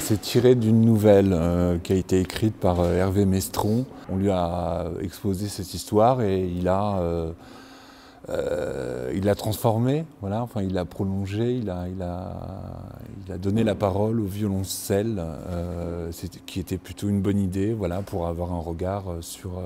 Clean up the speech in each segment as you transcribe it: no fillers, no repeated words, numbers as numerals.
C'est tiré d'une nouvelle qui a été écrite par Hervé Mestron. On lui a exposé cette histoire et il l'a transformée, voilà. Enfin, il l'a prolongée, il a donné la parole au violoncelle, qui était plutôt une bonne idée, voilà, pour avoir un regard sur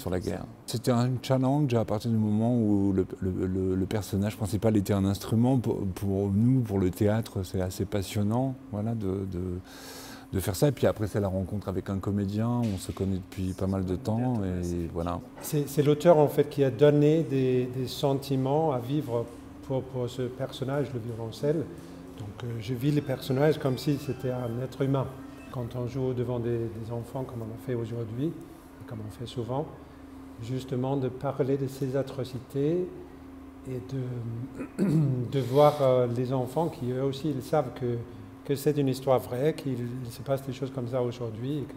la guerre. C'était un challenge à partir du moment où le personnage principal était un instrument. Pour nous, pour le théâtre, c'est assez passionnant, voilà, de faire ça. Et puis après, c'est la rencontre avec un comédien. On se connaît depuis pas mal de temps. Et voilà. C'est l'auteur en fait qui a donné des sentiments à vivre pour ce personnage, le violoncelle. Donc je vis les personnages comme si c'était un être humain. Quand on joue devant des enfants, comme on a fait aujourd'hui, comme on fait souvent, justement de parler de ces atrocités et de voir les enfants qui eux aussi ils savent que c'est une histoire vraie, qu'il se passe des choses comme ça aujourd'hui et que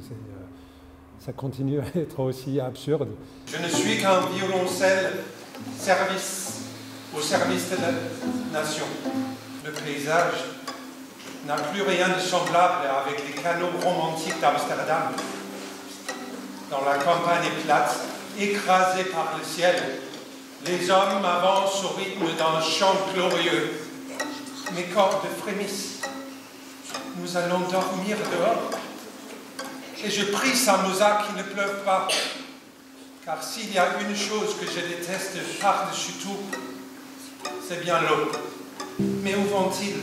ça continue à être aussi absurde. Je ne suis qu'un violoncelle au service de la nation. Le paysage n'a plus rien de semblable avec les canaux romantiques d'Amsterdam. Dans la campagne plate, écrasée par le ciel, les hommes avancent au rythme d'un chant glorieux. Mes cordes frémissent. Nous allons dormir dehors. Et je prie Samoza qu'il ne pleuve pas. Car s'il y a une chose que je déteste par-dessus tout, c'est bien l'eau. Mais où vont-ils?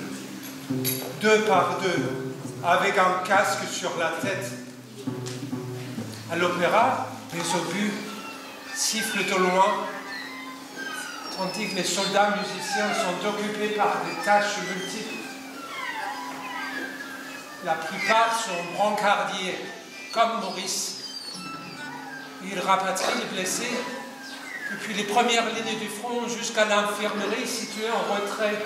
Deux par deux, avec un casque sur la tête. À l'opéra, les obus sifflent au loin, tandis que les soldats musiciens sont occupés par des tâches multiples. La plupart sont brancardiers, comme Maurice. Ils rapatrient les blessés depuis les premières lignes du front jusqu'à l'infirmerie située en retrait.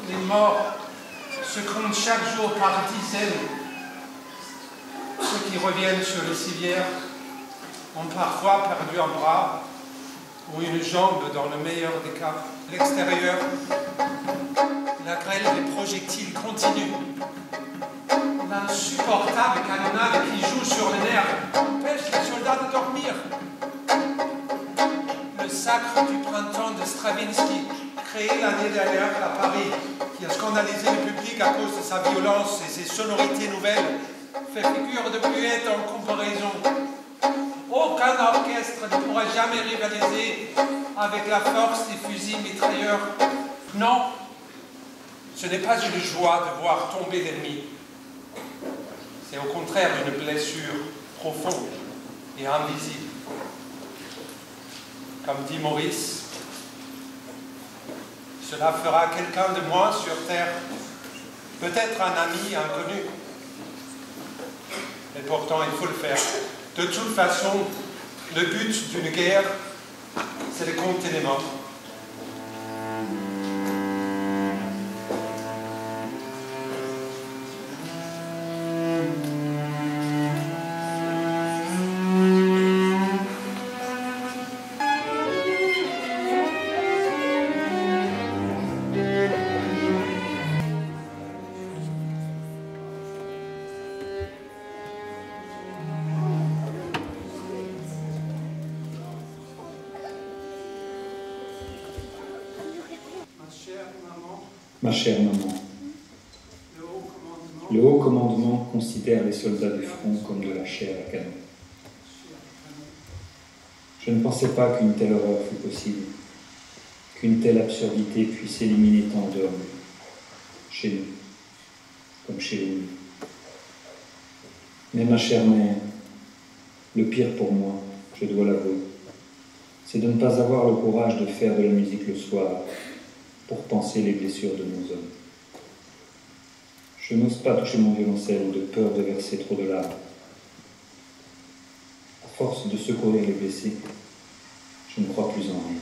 Les morts se comptent chaque jour par dizaines. Ceux qui reviennent sur les civières ont parfois perdu un bras ou une jambe dans le meilleur des cas. À l'extérieur, la grêle des projectiles continue. L'insupportable canonnade qui joue sur les nerfs empêche les soldats de dormir. Le sacre du printemps de Stravinsky, créé l'année dernière à Paris, qui a scandalisé le public à cause de sa violence et ses sonorités nouvelles, fait figure de muette en comparaison. Aucun orchestre ne pourra jamais rivaliser avec la force des fusils mitrailleurs. Non, ce n'est pas une joie de voir tomber l'ennemi. C'est au contraire une blessure profonde et invisible. Comme dit Maurice, cela fera quelqu'un de moins sur Terre, peut-être un ami inconnu. Et pourtant, il faut le faire. De toute façon, le but d'une guerre, c'est de compter les morts. Ma chère maman, le haut commandement considère les soldats du front comme de la chair à canon. Je ne pensais pas qu'une telle horreur fût possible, qu'une telle absurdité puisse éliminer tant d'hommes, chez nous, comme chez vous. Mais ma chère mère, le pire pour moi, je dois l'avouer, c'est de ne pas avoir le courage de faire de la musique le soir, pour panser les blessures de nos hommes. Je n'ose pas toucher mon violoncelle de peur de verser trop de larmes. À force de secourir les blessés, je ne crois plus en rien.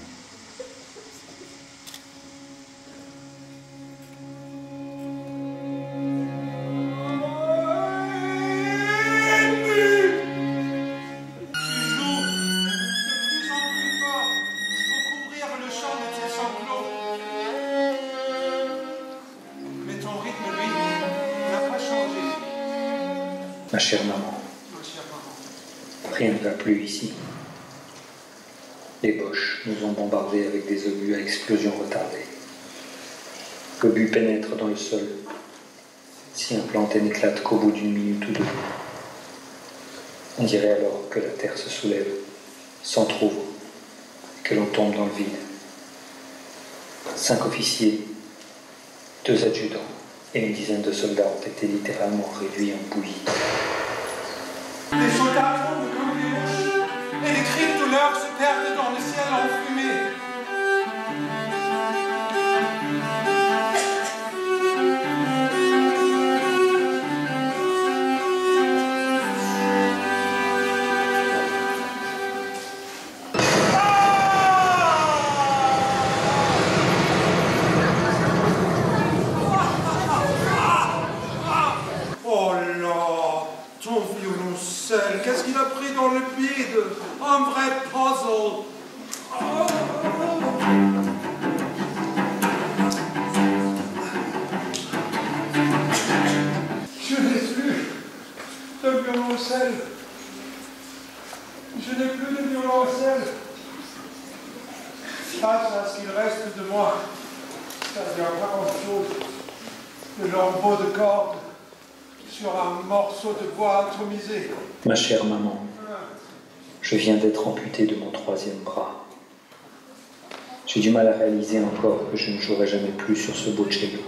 Ma chère maman, rien ne va plus ici. Les Boches nous ont bombardés avec des obus à explosion retardée. L'obus pénètre dans le sol, si implante et n'éclate qu'au bout d'une minute ou deux. On dirait alors que la terre se soulève, s'entr'ouvre, et que l'on tombe dans le vide. 5 officiers, 2 adjudants et une dizaine de soldats ont été littéralement réduits en bouillie. Les soldats tombent comme des mouches et les cris de douleur se perdent dans le ciel enfumé. Oh là, ton violoncelle, qu'est-ce qu'il a pris dans le bide? Un vrai puzzle. Oh. Je n'ai plus de violoncelle. Je n'ai plus de violoncelle. Face à ce qu'il reste de moi, c'est-à-dire pas grand-chose. Le lambeau de corde sur un morceau de bois atomisé. Ma chère maman, je viens d'être amputé de mon 3e bras. J'ai du mal à réaliser encore que je ne jouerai jamais plus sur ce beau cello.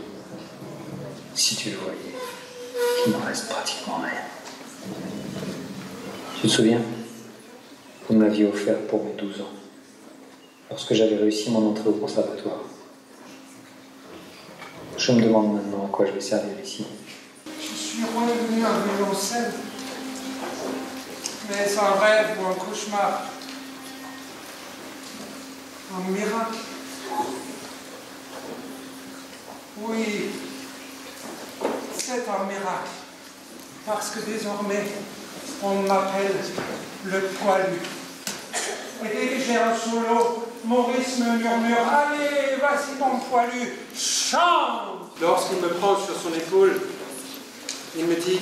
Si tu le voyais, il n'en reste pratiquement rien. Tu te souviens? Vous me l'aviez offert pour mes 12 ans, lorsque j'avais réussi mon entrée au conservatoire. Je me demande maintenant à quoi je vais servir ici. Je suis revenu à violoncelle, mais c'est un rêve ou un cauchemar. Un miracle. Oui, c'est un miracle, parce que désormais, on m'appelle le poilu. Et dès que j'ai un solo, Maurice me murmure « Allez, vas-y mon poilu, chante !» Lorsqu'il me prend sur son épaule, il me dit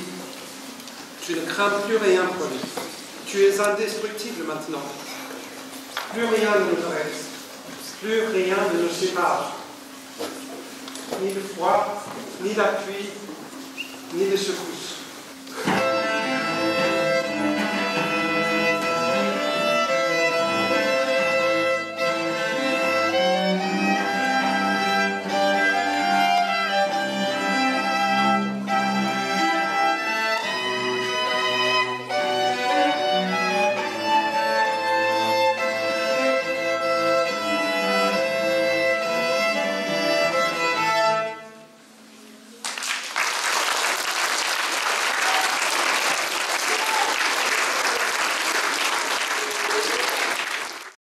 « Tu ne crains plus rien, poilu. Tu es indestructible maintenant. Plus rien ne nous reste. Plus rien ne nous sépare. Ni le froid, ni la pluie, ni les secousses.